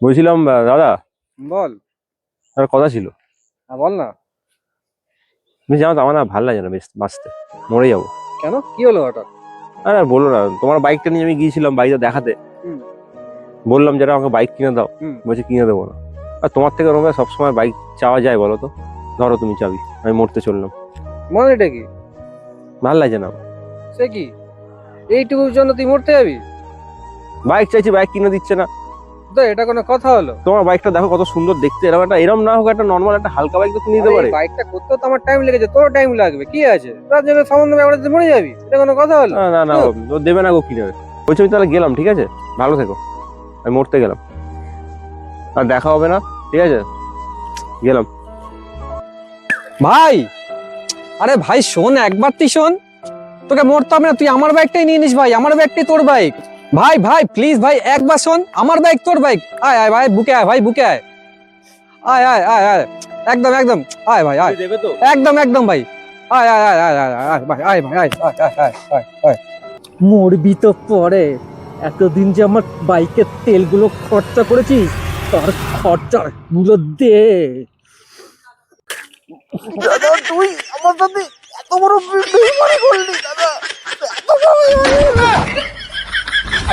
বলছিলাম দাদা, বল। একটা কথা ছিল। বল না। তুমি জানো তো আমার না ভালো লাগে না বেশ বাঁচতে, মরে যাবো। কেন, কি হলো হঠাৎ? আরে আর বলো না, তোমার বাইকটা নিয়ে আমি গিয়েছিলাম বাইকটা দেখাতে। হুম। বললাম যেটা আমাকে বাইক কিনে দাও, হুম। বলছে কিনে দেবো না। আর তোমার থেকে রোমে সবসময় বাইক চাওয়া যায় বলো তো? ধরো তুমি চাবি, আমি মরতে চললাম। মানেটা কি? ভালো লাগছে না আমার। সে কি, এইটুকুর জন্য তুই মরতে যাবি? বাইক চাইছি, বাইক কিনে দিচ্ছে না। তো এটা কোনো কথা হলো? তোমার বাইকটা দেখো কত সুন্দর দেখতে, এরকম না হোক, একটা নর্মাল একটা হালকা বাইক তো কিনে দিতে পারে। বাইকটা করতেও তো আমার টাইম লেগেছে, তোরও টাইম লাগবে, কি আছে? তার জন্য সামান্য ব্যাপারে তুই মরে যাবি, এটা কোনো কথা হলো? না না না, ও দেবে না গো, কিনে দেবে। বলছি আমি তাহলে গেলাম, ঠিক আছে, ভালো থেকো। আমি মরতে গেলাম, আর দেখা হবে না, ঠিক আছে, গেলাম। ভাই, আরে ভাই শোন, একবার তুই শোন, তোকে মরতে হবে না, তুই আমার বাইকটাই নিয়ে নিস ভাই, আমার বাইকটাই তোর বাইক। ভাই ভাই প্লিজ ভাই, একবার শোন, আমার বাইক তোর বাইক। আয় আয় ভাই, বুকে আয় ভাই, বুকে আয়। আয় আয় আয় আয়, একদম একদম, আয় ভাই আয়, দেবে তো? একদম একদম ভাই। আয় আয় আয় আয় আয় আয় ভাই, আয় ভাই, আয় আয় আয় আয় আয় আয়। মরবি তো পরে, এতদিন যে আমার বাইকের তেলগুলো খরচা করেছিস, তার খরচা গুলো দে। দাদা, তুই আমার সাথে এত বড় বেইমানি করলি দাদা, এত বড় বেইমানি করলি?